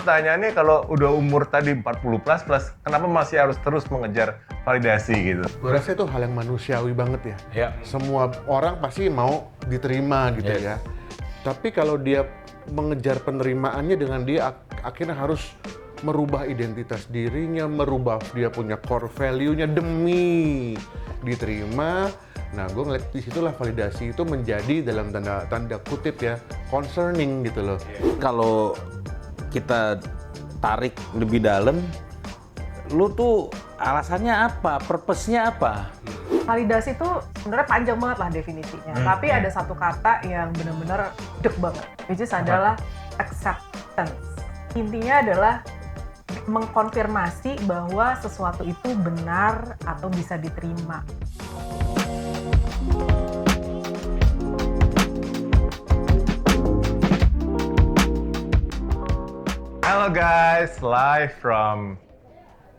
pertanyaannya kalau udah umur tadi 40 plus, kenapa masih harus terus mengejar validasi gitu? Gue rasa itu hal yang manusiawi banget ya. Ya. Semua orang pasti mau diterima gitu Yes. ya. Tapi kalau dia mengejar penerimaannya dengan dia akhirnya harus merubah identitas dirinya, merubah dia punya core value-nya demi diterima. Nah, gue ngeliat disitulah validasi itu menjadi dalam tanda kutip ya, concerning gitu loh. Kalau kita tarik lebih dalam, lu tuh alasannya apa? Purpose-nya apa? Validasi itu sebenarnya panjang banget lah definisinya. Tapi ada satu kata yang benar-benar dek banget, which is adalah acceptance. Intinya adalah mengkonfirmasi bahwa sesuatu itu benar atau bisa diterima. Halo guys, live from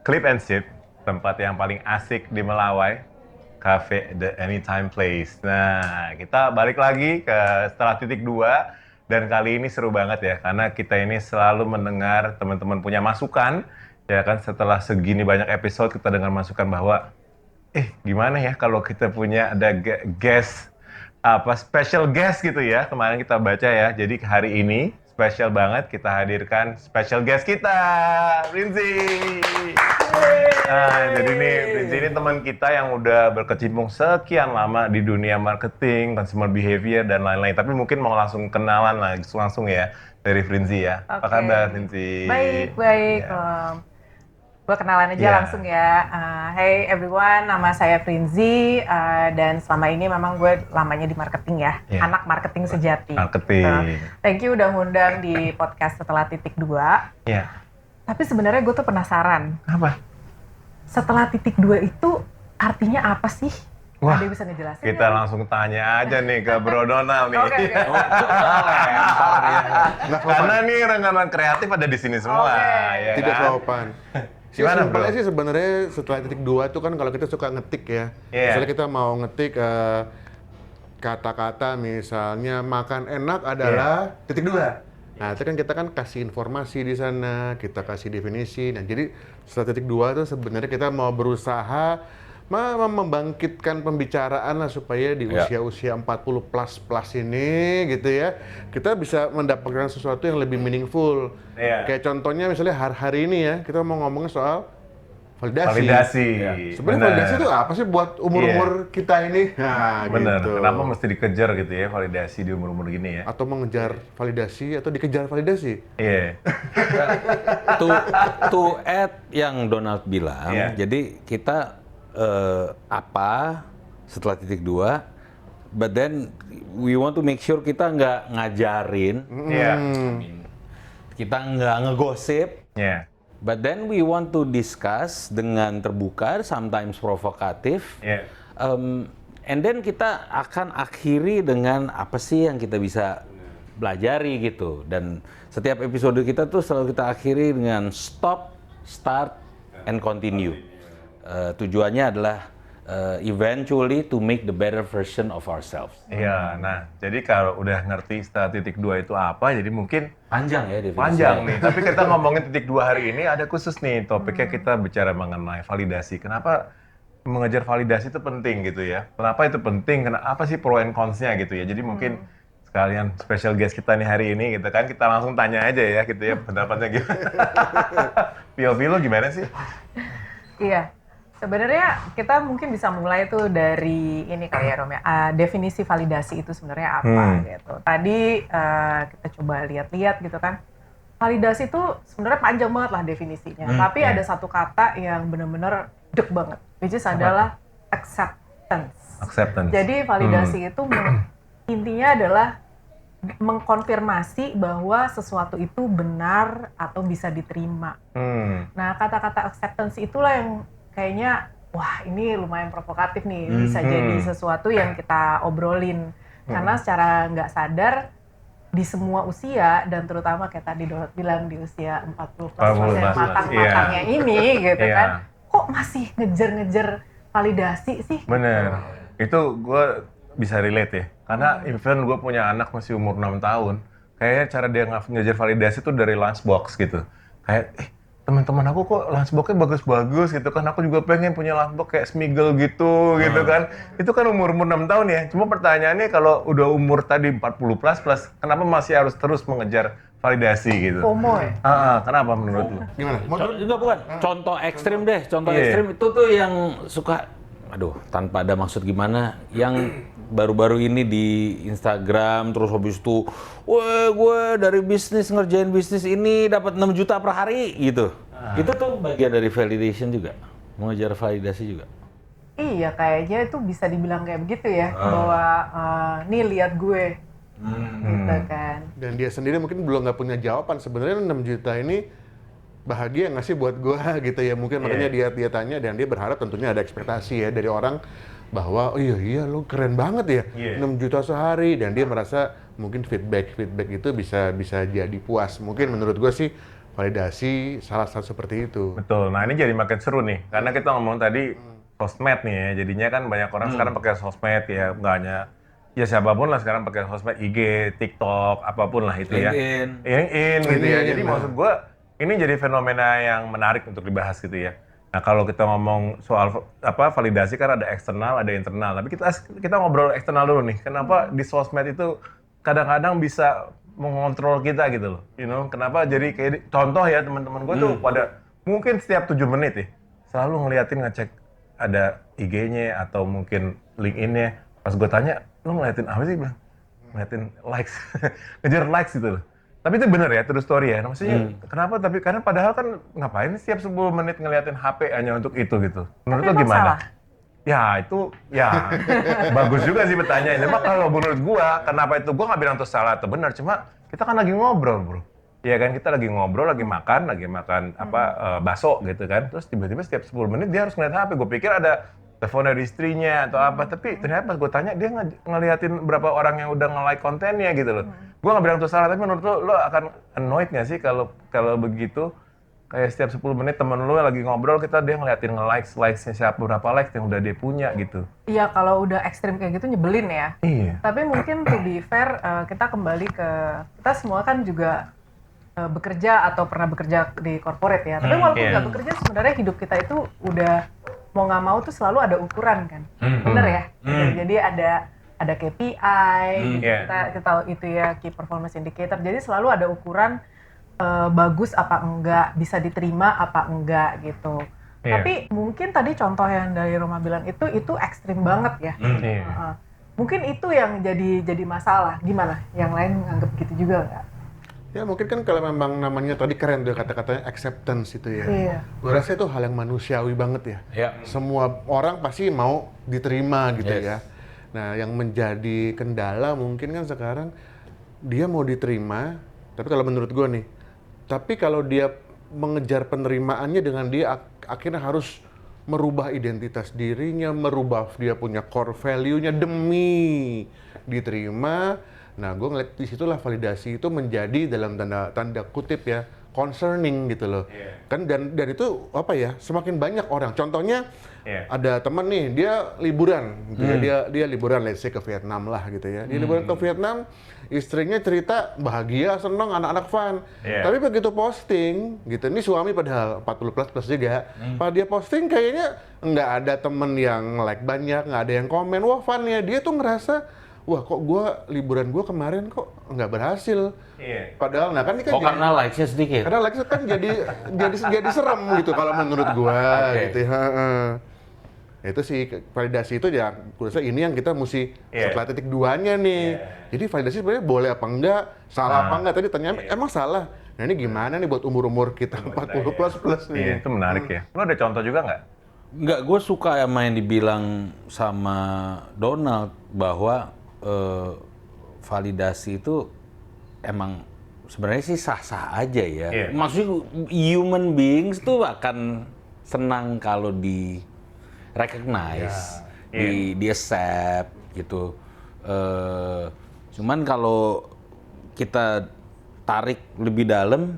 Clip and Sip, tempat yang paling asik di Melawai, Cafe The Anytime Place. Nah, kita balik lagi ke setelah titik 2, dan kali ini seru banget ya, karena kita ini selalu mendengar teman-teman punya masukan, ya kan, setelah segini banyak episode kita dengar masukan bahwa, gimana ya kalau kita punya ada guest, special guest gitu ya, kemarin kita baca ya, jadi hari ini, spesial banget kita hadirkan special guest kita, Rinzi. Nah, jadi nih Rinzi ini teman kita yang udah berkecimpung sekian lama di dunia marketing, consumer behavior dan lain-lain. Tapi mungkin mau langsung kenalan lah, langsung ya dari Rinzi ya. Apa kabar Rinzi? Baik. Gue kenalan aja langsung ya. Hey everyone, nama saya Frinzi dan selama ini memang gue lamanya di marketing ya, anak marketing sejati. Marketing. Thank you udah ngundang di podcast setelah titik 2. Iya. Tapi sebenarnya gue tuh penasaran. Apa? Setelah titik 2 itu artinya apa sih? Wah, ada yang bisa ngejelasin? kita langsung tanya aja nih ke Bro Donald nih. Oke. Karena nih rekan-rekan kreatif ada di sini semua. Ya Tidak kan? sopan. Gimana, Bro? Simpelnya sih sebenarnya setelah titik 2 itu kan kalau kita suka ngetik ya. Misalnya kita mau ngetik kata-kata misalnya makan enak adalah titik 2. Nah, itu kan kita kan kasih informasi di sana, kita kasih definisi. Nah, jadi setelah titik 2 itu sebenarnya kita mau berusaha membangkitkan pembicaraan lah supaya di usia-usia 40 plus ini gitu ya, kita bisa mendapatkan sesuatu yang lebih meaningful. Kayak contohnya misalnya hari ini ya, kita mau ngomongin soal validasi. Sebenarnya validasi itu apa sih buat umur-umur kita ini? Nah, bener. gitu. Kenapa mesti dikejar gitu ya validasi di umur-umur gini ya? Atau mengejar validasi atau dikejar validasi? Iya. To add yang Donald bilang, jadi kita apa setelah titik 2, but then we want to make sure kita nggak ngajarin, kita nggak ngegosip, but then we want to discuss dengan terbuka, sometimes provokatif, and then kita akan akhiri dengan apa sih yang kita bisa belajari gitu. Dan setiap episode kita tuh selalu kita akhiri dengan stop, start, and continue. Tujuannya adalah eventually to make the better version of ourselves. Iya, nah jadi kalau udah ngerti setelah titik 2 itu apa, jadi mungkin Panjang ya definisinya. panjang nih. Tapi kita ngomongin titik 2 hari ini ada khusus nih, topiknya kita bicara mengenai validasi. Kenapa mengejar validasi itu penting gitu ya? Kenapa itu penting? Apa sih pro and cons-nya gitu ya? Jadi mungkin sekalian special guest kita nih hari ini gitu kan, kita langsung tanya aja ya gitu ya, pendapatnya gimana? POV lo gimana sih? Iya. Sebenarnya kita mungkin bisa mulai tuh dari ini kali ya Rom ya, definisi validasi itu sebenarnya apa gitu. Tadi kita coba lihat-lihat gitu kan, validasi itu sebenarnya panjang banget lah definisinya. Tapi ada satu kata yang benar-benar dek banget, which is adalah acceptance. Jadi validasi itu intinya adalah mengkonfirmasi bahwa sesuatu itu benar atau bisa diterima. Nah, kata-kata acceptance itulah yang kayaknya, wah ini lumayan provokatif nih, bisa jadi sesuatu yang kita obrolin. Karena secara nggak sadar, di semua usia, dan terutama kayak tadi Donald bilang di usia 40 plus yang matang-matangnya ini gitu kan, kok masih ngejar-ngejar validasi sih? Bener, itu gue bisa relate ya. Karena even gue punya anak masih umur 6 tahun, kayaknya cara dia ngejar validasi tuh dari lunchbox gitu. Kayak, teman-teman aku kok lunchbox-nya bagus-bagus gitu kan, aku juga pengen punya lunchbox kayak Smiggle gitu kan. Itu kan umur 6 tahun ya. Cuma pertanyaannya kalau udah umur tadi 40 plus, kenapa masih harus terus mengejar validasi gitu? FOMO ya? Kenapa menurut lu? Gimana? Enggak, bukan. Contoh ekstrim deh. Contoh ekstrim itu tuh yang suka, tanpa ada maksud gimana, yang baru-baru ini di Instagram terus habis itu, gue dari ngerjain bisnis ini dapat 6 juta per hari gitu. Itu tuh bagian dari validation juga, mengejar validasi juga. Iya, kayaknya itu bisa dibilang kayak begitu ya, bahwa nih lihat gue, gitu kan. Dan dia sendiri mungkin belum nggak punya jawaban sebenarnya 6 juta ini bahagia nggak sih buat gua gitu ya, mungkin makanya dia tanya, dan dia berharap tentunya ada ekspektasi ya dari orang bahwa iya lo keren banget ya 6 juta sehari, dan dia merasa mungkin feedback itu bisa jadi puas. Mungkin menurut gua sih validasi salah satu seperti itu. Betul. Nah, ini jadi makin seru nih karena kita ngomong tadi sosmed nih ya. Jadinya kan banyak orang sekarang pakai sosmed ya, nggak hanya ya siapapun lah sekarang pakai sosmed, IG, TikTok, apapun lah itu ya. LinkedIn gitu ya. Jadi maksud gua ini jadi fenomena yang menarik untuk dibahas gitu ya. Nah, kalau kita ngomong soal validasi kan ada eksternal, ada internal. Tapi kita ngobrol eksternal dulu nih. Kenapa di sosmed itu kadang-kadang bisa mengontrol kita gitu loh. Kenapa jadi kayak contoh ya, teman-teman gue tuh pada mungkin setiap 7 menit ya selalu ngecek ada IG-nya atau mungkin LinkedIn-nya. Pas gue tanya, "Lu ngeliatin apa sih?" Bilang, "Ngeliatin likes." Ngejar likes gitu loh. Tapi itu benar ya, true story ya. Maksudnya kenapa? Tapi karena padahal kan ngapain setiap 10 menit ngeliatin HP hanya untuk itu gitu. Menurut lo gimana? Salah? Ya itu bagus juga sih pertanyaannya. Cuma kalau menurut gua, kenapa itu gua nggak bilang itu salah atau benar. Cuma kita kan lagi ngobrol, bro. Iya kan, kita lagi ngobrol, lagi makan bakso gitu kan. Terus tiba-tiba setiap 10 menit dia harus ngeliat HP. Gue pikir ada telepon dari istrinya atau apa, tapi ternyata pas gue tanya dia ngeliatin berapa orang yang udah nge-like kontennya gitu loh. Gue nggak bilang itu salah, tapi menurut lo akan annoyed nggak sih kalau begitu? Kayak setiap 10 menit temen lo lagi ngobrol, dia ngeliatin likes-nya siapa, berapa likes yang udah dia punya gitu. Iya, kalau udah ekstrim kayak gitu nyebelin ya. Iya. Tapi mungkin to be fair, kita kembali ke, kita semua kan juga bekerja atau pernah bekerja di corporate ya. Tapi walaupun nggak bekerja, sebenarnya hidup kita itu udah mau nggak mau tuh selalu ada ukuran kan, bener ya. Jadi ada KPI, kita tahu itu ya, key performance indicator. Jadi selalu ada ukuran bagus apa enggak, bisa diterima apa enggak gitu. Tapi mungkin tadi contoh yang dari Roma bilang itu ekstrim banget ya. Mungkin itu yang jadi masalah. Gimana? Yang lain nganggep gitu juga nggak? Ya mungkin kan kalau memang namanya tadi keren tuh kata-katanya acceptance itu ya. Iya. Gue rasa itu hal yang manusiawi banget ya. Iya. Semua orang pasti mau diterima gitu ya. Nah yang menjadi kendala mungkin kan sekarang dia mau diterima, tapi kalau menurut gue nih, tapi kalau dia mengejar penerimaannya dengan dia akhirnya harus merubah identitas dirinya, merubah dia punya core value-nya demi diterima. Nah, gue ngeliat di situlah validasi itu menjadi dalam tanda kutip ya concerning gitu loh. Kan dan itu apa ya, semakin banyak orang. Contohnya ada teman nih, dia liburan gitu ya. Dia liburan let's say ke Vietnam lah gitu ya. Dia liburan ke Vietnam, istrinya cerita bahagia, seneng, anak-anak fun. Tapi begitu posting gitu, ini suami padahal 40 plus juga. Pas dia posting kayaknya nggak ada temen yang like banyak, nggak ada yang komen, wah fun ya. Dia tuh ngerasa, wah kok liburan gue kemarin kok nggak berhasil. Padahal nah kan ini kan karena likes-nya sedikit. Karena likes kan jadi serem gitu kalau menurut gue gitu ya. Itu sih validasi itu ya, gue rasa ini yang kita mesti setelah titik 2-nya nih. Jadi validasi sebenarnya boleh apa enggak, salah apa enggak, tadi tanya emang salah. Nah ini gimana nih buat umur-umur kita 40 plus nih. Itu menarik ya. Lo ada contoh juga nggak? Nggak, gue suka sama yang dibilang sama Donald bahwa validasi itu emang sebenarnya sih sah-sah aja ya. Maksudnya human beings tuh akan senang kalau di recognize, di accept gitu. Cuman kalau kita tarik lebih dalam,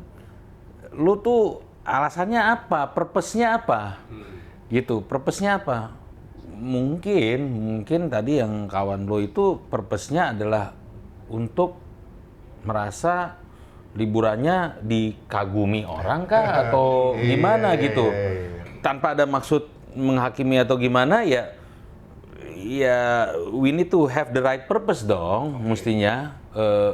lu tuh alasannya apa, purpose-nya apa, gitu, purpose-nya apa? Mungkin tadi yang kawan lo itu purpose-nya adalah untuk merasa liburannya dikagumi orang kah atau gimana gitu. Tanpa ada maksud menghakimi atau gimana ya we need to have the right purpose dong mestinya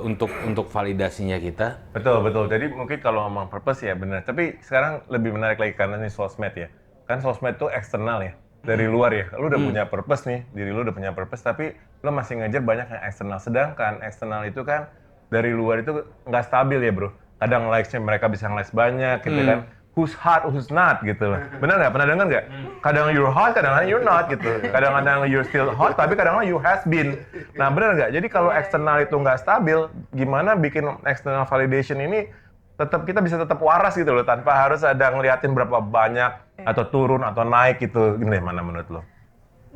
untuk validasinya kita. Betul. Jadi mungkin kalau ngomong purpose ya benar. Tapi sekarang lebih menarik lagi karena ini sosmed ya. Kan sosmed tuh eksternal ya. Dari luar ya. Lu udah punya purpose nih. Diri lu udah punya purpose tapi lu masih ngejar banyak yang eksternal. Sedangkan eksternal itu kan dari luar itu nggak stabil ya bro. Kadang likes-nya mereka bisa nge-likes banyak gitu kan. Who's hot, who's not gitu. Benar nggak? Pernah dengar nggak? Kadang you're hot, kadang-kadang you're not gitu. Kadang-kadang you're still hot, tapi kadang-kadang you has been. Nah benar nggak? Jadi kalau eksternal itu nggak stabil, gimana bikin external validation ini kita bisa tetap waras gitu loh, tanpa harus ada ngeliatin berapa banyak atau turun atau naik gitu. Gini mana menurut lo?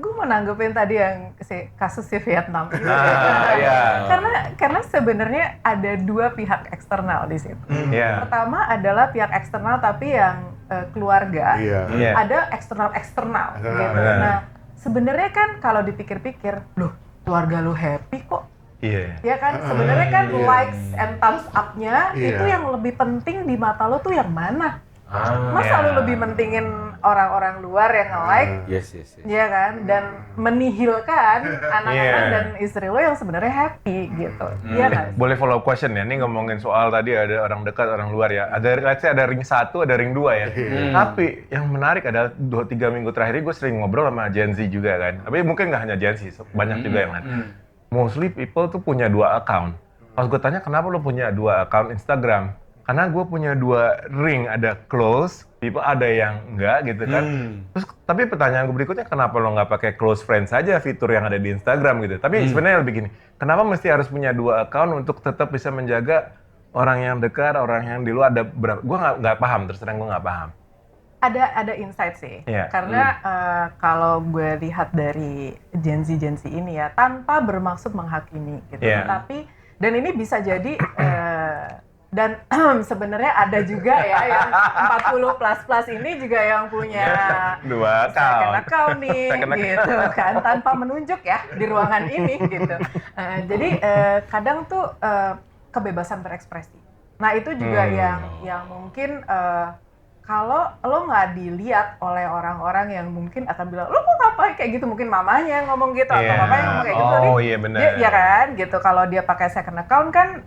Gue mau nanggepin tadi yang kasus si Vietnam. Iya. Karena sebenarnya ada dua pihak eksternal di situ. Pertama adalah pihak eksternal tapi yang keluarga. Ada eksternal gitu. Nah, sebenarnya kan kalau dipikir-pikir, loh keluarga lu happy kok. Ya kan sebenarnya kan likes and thumbs up-nya itu yang lebih penting di mata lo tuh yang mana? Masa lu lebih mentingin orang-orang luar yang nge-like, ya kan, dan menihilkan anak-anak dan istri lo yang sebenarnya happy gitu, ya kan? Boleh follow up question ya, ini ngomongin soal tadi ada orang dekat, orang luar ya, let's say ada ring 1, ada ring 2 ya. Tapi yang menarik adalah 2-3 minggu terakhir ini gue sering ngobrol sama Gen Z juga kan, tapi mungkin nggak hanya Gen Z, banyak juga yang lain. Mostly people tuh punya 2 account. Pas gue tanya kenapa lo punya 2 account Instagram? Karena gue punya 2 ring, ada close, people ada yang enggak gitu kan. Terus tapi pertanyaan gue berikutnya, kenapa lo nggak pakai close friends saja fitur yang ada di Instagram gitu. Tapi sebenarnya lebih gini, kenapa mesti harus punya 2 account untuk tetap bisa menjaga orang yang dekat, orang yang di luar ada berapa? Gue nggak paham, terus terang gue nggak paham. Ada insight sih, karena kalau gue lihat dari Gen Z ini ya, tanpa bermaksud menghakimi gitu, tapi dan ini bisa jadi dan sebenarnya ada juga ya yang 40 plus ini juga yang punya 2 account. Second account nih, gitu kan, tanpa menunjuk ya di ruangan ini gitu. Jadi kadang tuh kebebasan berekspresi. Nah itu juga yang mungkin kalau lo nggak dilihat oleh orang-orang yang mungkin akan bilang, lo kok ngapain kayak gitu, mungkin mamanya yang ngomong gitu atau papanya ngomong kayak gitu, benar. Dia kan gitu. Kalau dia pakai second account kan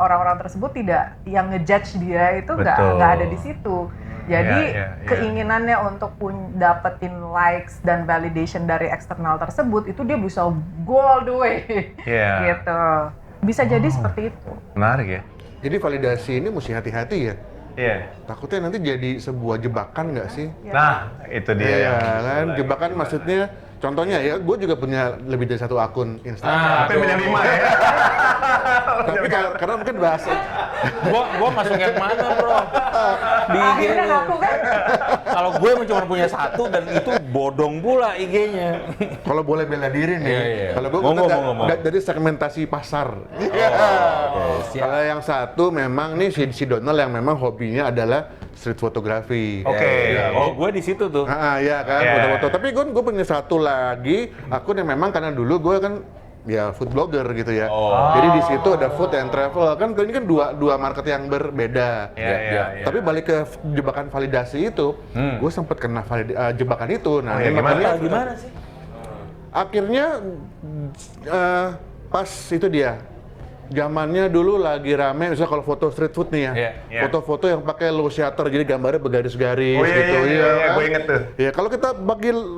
orang-orang tersebut tidak yang ngejudge dia itu nggak ada di situ. Jadi keinginannya untuk dapetin likes dan validation dari eksternal tersebut itu dia bisa go all the way, gitu. Bisa jadi seperti itu. Menarik ya. Jadi validasi ini mesti hati-hati ya. Takutnya nanti jadi sebuah jebakan nggak sih? Nah, itu dia. Kan jebakan maksudnya, contohnya ya, gue juga punya lebih dari 1 akun Instagram. Tapi punya 5 ya. Tapi karena mungkin bahasa. Gua masuk yang mana bro? Di Akhirnya ngaku kan? Kalau gue cuma punya 1 dan itu bodong pula IG-nya. Kalau boleh bela diri nih. Kalau gue dari segmentasi pasar. Kalau yang satu memang nih si Donald yang memang hobinya adalah street photography. Gue di situ tuh. Iya kan, foto-foto. Tapi gue punya 1 lagi akun yang memang karena dulu gue kan ya food blogger gitu ya. Jadi di situ ada food and travel. Kan ini kan dua market yang berbeda. Tapi balik ke jebakan validasi itu, gue sempat kena jebakan itu. Nah, gimana sih? Akhirnya pas itu dia. Zamannya dulu lagi rame, misalnya kalau foto street food nih ya, foto-foto yang pakai low shutter, jadi gambarnya bergaris-garis gitu. Iya, gue inget tuh. Ya kalau kita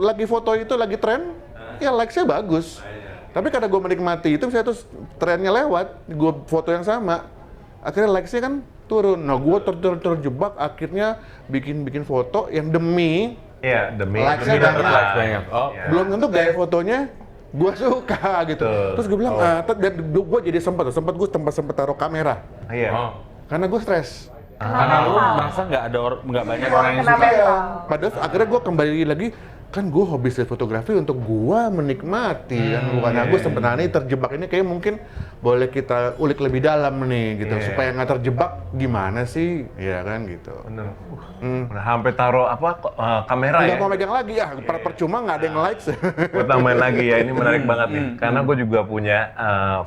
lagi foto itu lagi tren, ya likes-nya bagus. Tapi karena gue menikmati itu, misalnya terus trennya lewat, gue foto yang sama, akhirnya likes-nya kan turun. Nah, gue terjebak akhirnya bikin foto yang demi likes-nya banyak. Belum tentu gaya fotonya gue suka gitu. Terus gue bilang, gue jadi sempat gue taruh kamera. Karena gue stres. Karena lu merasa nggak banyak orang yang suka. Padahal akhirnya gue kembali lagi, kan gue hobi street fotografi untuk gue menikmati kan, bukan gue sebenarnya terjebak ini kayak mungkin boleh kita ulik lebih dalam nih gitu, supaya nggak terjebak gimana sih, ya kan gitu. Bener. Udah sampai taruh kamera Nggak ya. mau megang lagi ya, percuma nggak ada yang likes. Gue tambahin lagi ya, ini menarik banget nih. Karena gue juga punya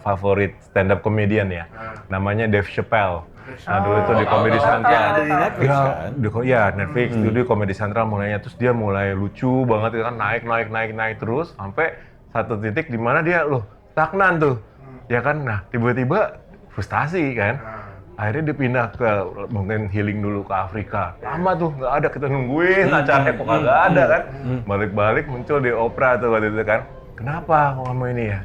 favorit stand up comedian ya. Namanya Dave Chappelle. Nah dulu itu di Comedy Central. Ya, ada di Netflix kan? Netflix. Dulu di Comedy Central mulainya. Terus dia mulai lucu banget kan, naik terus. Sampai satu titik di mana dia stagnan tuh. Ya kan, nah tiba-tiba frustasi kan. Akhirnya dia pindah ke mungkin healing dulu ke Afrika. Lama tuh, nggak ada, kita nungguin acaranya kok nggak ada kan. Balik-balik muncul di Oprah tuh waktu itu kan. Kenapa kamu ini ya?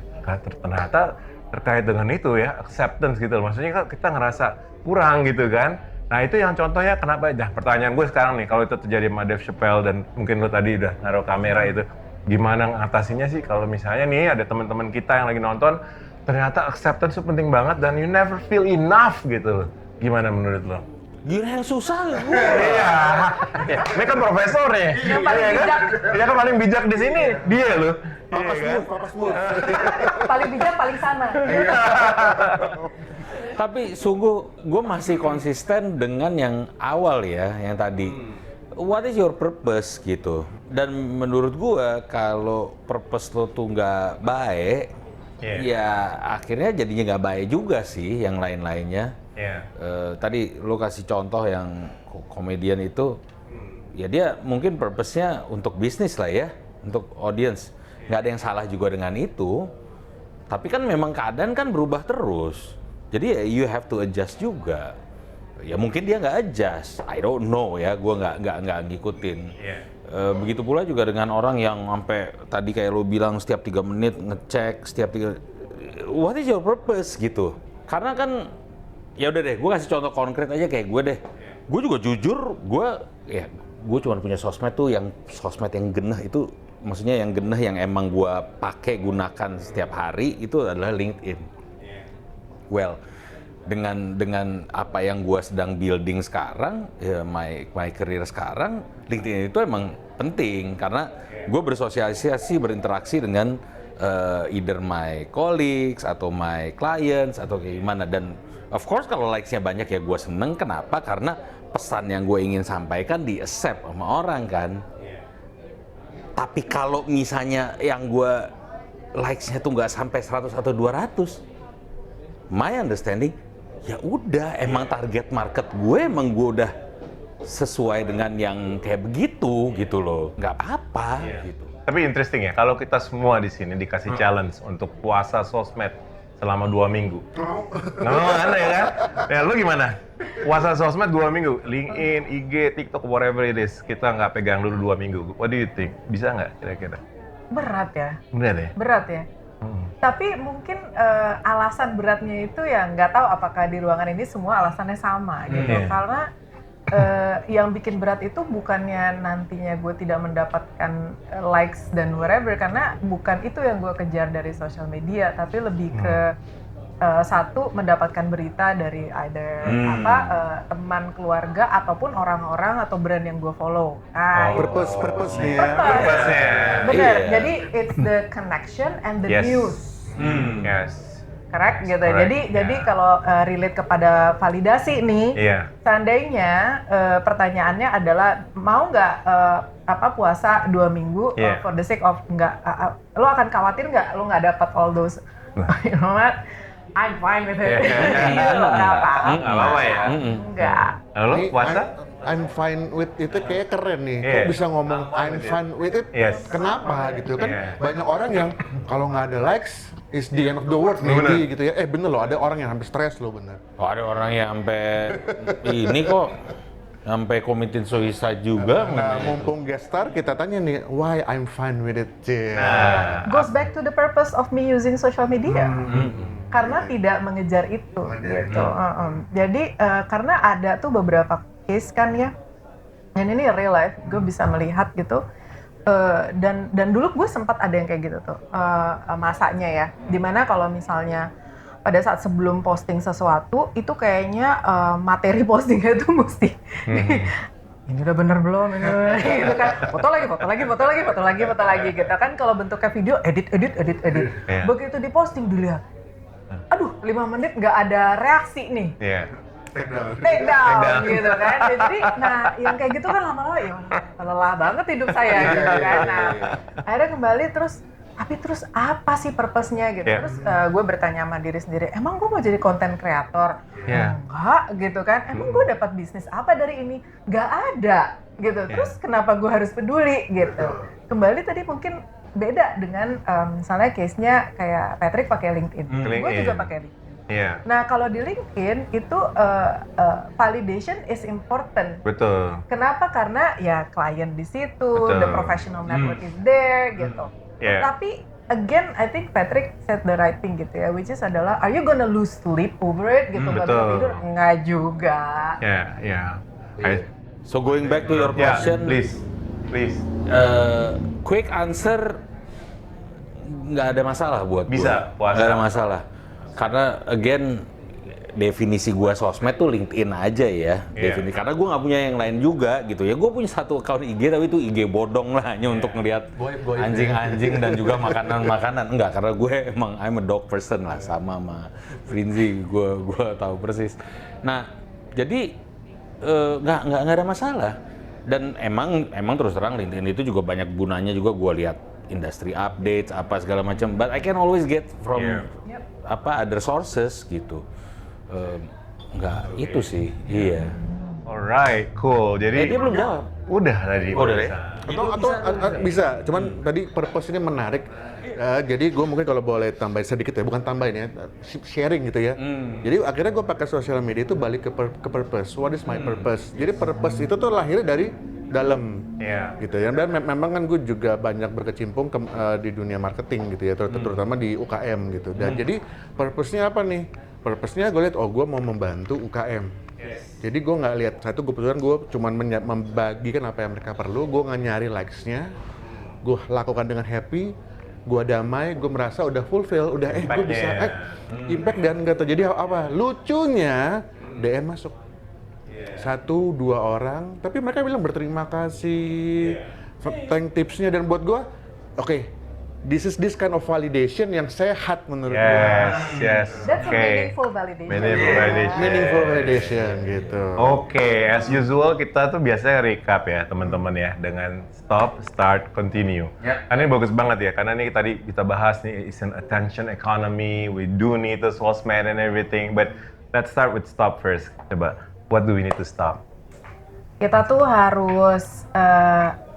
Ternyata terkait dengan itu ya, acceptance gitu loh. Maksudnya kan kita ngerasa kurang gitu kan. Nah itu yang contohnya kenapa, pertanyaan gue sekarang nih, kalau itu terjadi sama Dave Chappelle dan mungkin lo tadi udah naruh kamera itu, gimana ngatasinya sih kalau misalnya nih ada teman-teman kita yang lagi nonton, ternyata acceptance itu penting banget dan you never feel enough gitu loh. Gimana menurut lo? Gila yang susah gue. Iya, ini kan profesor nih. Yang paling bijak. Dia kan paling bijak di sini, dia loh. Paling bijak, paling sana. Tapi sungguh gue masih konsisten dengan yang awal ya, yang tadi. What is your purpose gitu? Dan menurut gue kalau purpose lo tuh nggak baik, ya akhirnya jadinya nggak baik juga sih yang lain-lainnya. Tadi lo kasih contoh yang komedian itu, ya dia mungkin purpose-nya untuk bisnis lah ya, untuk audience. Nggak ada yang salah juga dengan itu. Tapi kan memang keadaan kan berubah terus. Jadi you have to adjust juga. Ya mungkin dia nggak adjust, I don't know ya, gue nggak ngikutin. Begitu pula juga dengan orang yang sampai tadi kayak lo bilang setiap 3 menit ngecek, what is your purpose gitu. Karena kan, ya udah deh, gue kasih contoh konkret aja kayak gue deh. Gue juga jujur, gue cuma punya sosmed tuh yang genah itu, maksudnya yang genah yang emang gue pakai gunakan setiap hari itu adalah LinkedIn. Well, dengan apa yang gue sedang building sekarang, ya my career sekarang, LinkedIn itu emang penting karena gue bersosialisasi, berinteraksi dengan either my colleagues atau my clients atau kayak gimana. Dan of course kalau likes-nya banyak ya gue seneng. Kenapa? Karena pesan yang gue ingin sampaikan di-accept sama orang kan. Tapi kalau misalnya yang gue likes-nya tuh nggak sampai 100 atau 200, my understanding, ya udah emang target market gue emang gue udah sesuai dengan yang kayak begitu gitu loh, nggak apa-apa gitu. Tapi interesting ya, kalau kita semua di sini dikasih challenge untuk puasa sosmed selama 2 minggu. Nggak mau kan ya kan? Ya lu gimana? Puasa sosmed 2 minggu, LinkedIn, IG, TikTok, whatever it is, kita nggak pegang dulu 2 minggu. What do you think? Bisa nggak kira-kira? Berat ya? Benar ya? Berat ya? Tapi mungkin alasan beratnya itu ya nggak tahu apakah di ruangan ini semua alasannya sama gitu. Karena yang bikin berat itu bukannya nantinya gue tidak mendapatkan likes dan whatever, karena bukan itu yang gue kejar dari sosial media, tapi lebih ke satu, mendapatkan berita dari either teman, keluarga, ataupun orang-orang atau brand yang gue follow. Purpose nih ya. Purpose-nya. Benar, jadi it's the connection and the news. Yes. Correct gitu. Jadi kalau relate kepada validasi nih, seandainya pertanyaannya adalah mau nggak puasa 2 minggu for the sake of lo akan khawatir nggak lo nggak dapat all those, you know what? I'm fine with it. Nggak apa-apa ya. Enggak. Lo puasa? I'm fine with itu kayak keren nih. Kok bisa ngomong I'm fine with it? Kenapa gitu kan? Banyak orang yang kalau nggak ada likes is the end of the world maybe gitu ya. Bener loh, ada orang yang sampai stres loh, bener. Oh, ada orang yang sampai ini kok sampai committing suicide juga. Nah, mumpung guest star, kita tanya nih, why I'm fine with it? Goes back to the purpose of me using social media. Karena tidak mengejar itu gitu. Jadi karena ada tuh beberapa case kan ya, dan ini real life, gue bisa melihat gitu. Dan dulu gue sempat ada yang kayak gitu tuh masanya ya, dimana kalau misalnya pada saat sebelum posting sesuatu itu kayaknya materi postingnya itu mesti ini udah bener belum ini gitu kan, foto lagi gitu kan. Kalau bentuknya video edit. Yeah. Begitu diposting dilihat, aduh 5 menit nggak ada reaksi nih, take down gitu kan. Jadi nah yang kayak gitu kan lama-lama ya lelah banget hidup saya gitu kan. Nah akhirnya kembali tapi terus apa sih purpose-nya gitu. Terus gue bertanya sama diri sendiri, emang gue mau jadi content creator? Enggak gitu kan. Emang gue dapat bisnis apa dari ini? Nggak ada gitu. Terus kenapa gue harus peduli gitu. Kembali tadi mungkin beda dengan misalnya case-nya kayak Patrick pakai LinkedIn. Gue juga pakai LinkedIn. Nah kalau di LinkedIn itu validation is important. Betul. Kenapa? Karena ya klien di situ, the professional network is there gitu. Tapi again, I think Patrick said the right thing gitu ya, which is adalah, are you gonna lose sleep over it gitu? Nggak bisa tidur? Nggak juga. So going back to your question, please. Quick answer, nggak ada masalah buat Bisa, gua. Nggak ada masalah. Karena again, definisi gua sosmed tuh LinkedIn aja ya. Karena gua nggak punya yang lain juga gitu ya. Gua punya satu account IG tapi itu IG bodong lah, hanya untuk ngelihat anjing-anjing dan juga makanan-makanan. Enggak, karena gue emang I'm a dog person lah, sama Frinzi. Gua tahu persis. Nah, jadi nggak ada masalah. Dan emang terus terang LinkedIn itu juga banyak gunanya juga. Gua lihat industry updates apa segala macam. But I can always get from other sources gitu. Enggak, itu sih. Iya. Alright, cool. Jadi Dia belum jawab. Udah tadi. Udah deh. Atau bisa, cuman tadi purpose ini menarik. Jadi gue mungkin kalau boleh tambahin sedikit ya, bukan tambahin ya, sharing gitu ya. Jadi akhirnya gue pakai sosial media itu balik ke purpose. What is my purpose? Jadi purpose itu tuh lahirnya dari dalam, gitu ya. Dan memang kan gue juga banyak berkecimpung di dunia marketing gitu ya, terutama di UKM gitu. Dan jadi purpose-nya apa nih? Purpose-nya gue lihat, gue mau membantu UKM. Jadi gue nggak lihat, kebetulan gue cuma membagikan apa yang mereka perlu. Gue nggak nyari likes-nya, gue lakukan dengan happy, gue damai, gue merasa udah fulfill, udah gue bisa impact. Dan nggak terjadi apa. Lucunya DM masuk 1-2 orang, tapi mereka bilang berterima kasih, thank tipsnya, dan buat gue, oke. This kind of validation yang sehat menurut gue. Yes. That's a meaningful validation. Meaningful validation gitu. Oke, as usual kita tuh biasanya recap ya teman-teman ya, dengan stop, start, continue. Karena ini bagus banget ya, karena ini tadi kita bahas nih, is an attention economy, we do need the sosmed and everything, but let's start with stop first. Coba, what do we need to stop? Kita tuh harus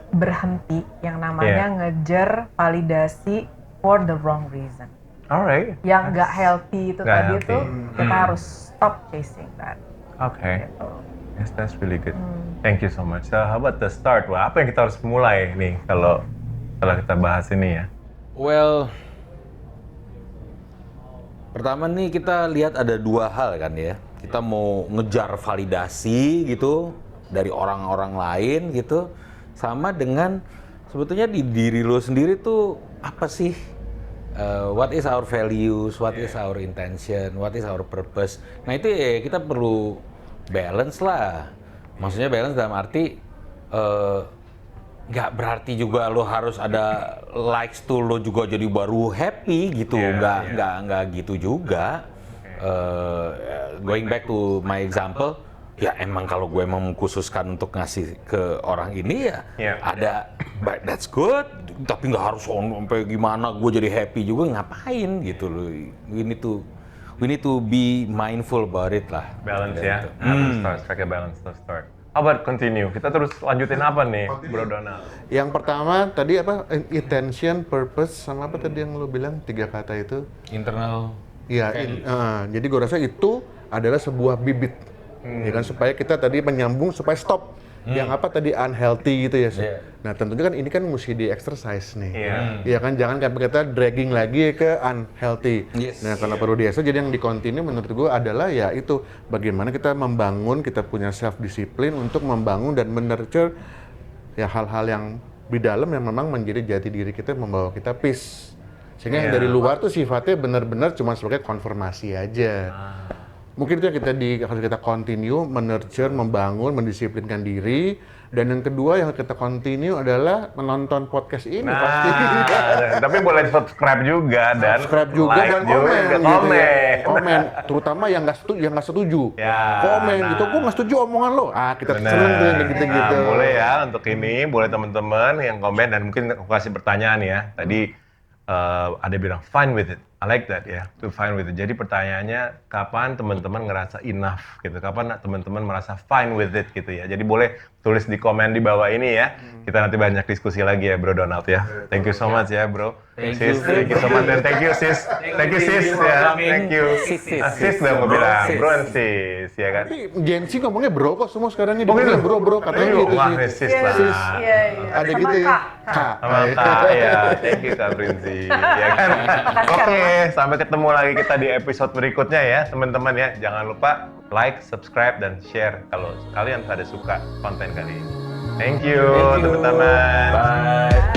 berhenti yang namanya ngejar validasi for the wrong reason. Alright. Yang nggak healthy itu tadi healthy. tuh kita harus stop chasing that. Okay. Gitu. Yes, that's really good. Thank you so much. So, how about the start? Wah, apa yang kita harus mulai nih kalau setelah kita bahas ini ya? Well, pertama nih kita lihat ada 2 hal kan ya. Kita mau ngejar validasi gitu dari orang-orang lain gitu, sama dengan sebetulnya di diri lo sendiri tuh apa sih? What is our values, what is our intention, what is our purpose. Nah itu ya kita perlu balance lah. Maksudnya balance dalam arti nggak berarti juga lo harus ada likes tuh lo juga jadi baru happy gitu. Nggak gitu juga. Going back to my example, ya emang kalau gue emang mengkhususkan untuk ngasih ke orang ini ya ada, but that's good, tapi nggak harus sampai gimana gue jadi happy juga, ngapain gitu loh. We need to be mindful about it lah. Balance ya, start, strike a balance, start. How about continue? Kita terus lanjutin apa nih, Bro Donald? Yang pertama tadi apa? Intention, purpose, sama apa tadi yang lo bilang 3 kata itu? Internal. Iya, jadi gue rasa itu adalah sebuah bibit. Ya kan, supaya kita tadi menyambung supaya stop yang apa tadi unhealthy gitu ya. Nah tentunya kan ini kan mesti di exercise nih. Ya kan, jangan kayak kita dragging lagi ke unhealthy. Nah kalau perlu di exercise, jadi yang di continue menurut gue adalah ya itu bagaimana kita membangun, kita punya self discipline untuk membangun dan menurture ya hal-hal yang di dalam yang memang menjadi jati diri kita, membawa kita peace. Sehingga yang dari luar tuh sifatnya benar-benar cuma sebagai konfirmasi aja. Mungkin itu yang harus kita continue, menurture, membangun, mendisiplinkan diri. Dan yang kedua yang kita continue adalah menonton podcast ini pasti. Tapi boleh subscribe juga dan like dan komen, komen. gitu ya. Komen, terutama yang nggak setuju. Ya, Komen gitu, gue nggak setuju omongan lo. Kita seneng tuh yang gitu-gitu. Nah, boleh ya untuk ini, boleh teman-teman yang komen dan mungkin aku kasih pertanyaan ya. Tadi ada bilang fine with it. I like that ya, to fine with it. Jadi pertanyaannya kapan teman-teman ngerasa enough gitu, kapan teman-teman merasa fine with it gitu ya. Jadi boleh tulis di komen di bawah ini ya. Kita nanti banyak diskusi lagi ya Bro Donald ya. Thank you so much ya Bro. Thank you so much dan thank you sis. Thank you sis ya. Thank you. Sis udah mau bilang bro and sis ya kan. Tapi Gen Z ngomongnya bro kok semua sekarang ini dipanggil bro katanya gitu Wah, sih. sis lah. Iya. Ada Sama gitu ya. Kak. Sama Kak ya. Thank you Kak Prinzi ya kan. Oke, sampai ketemu lagi kita di episode berikutnya ya teman-teman ya. Jangan lupa like, subscribe dan share kalau kalian pada suka konten kali ini. Thank you teman-teman. Bye.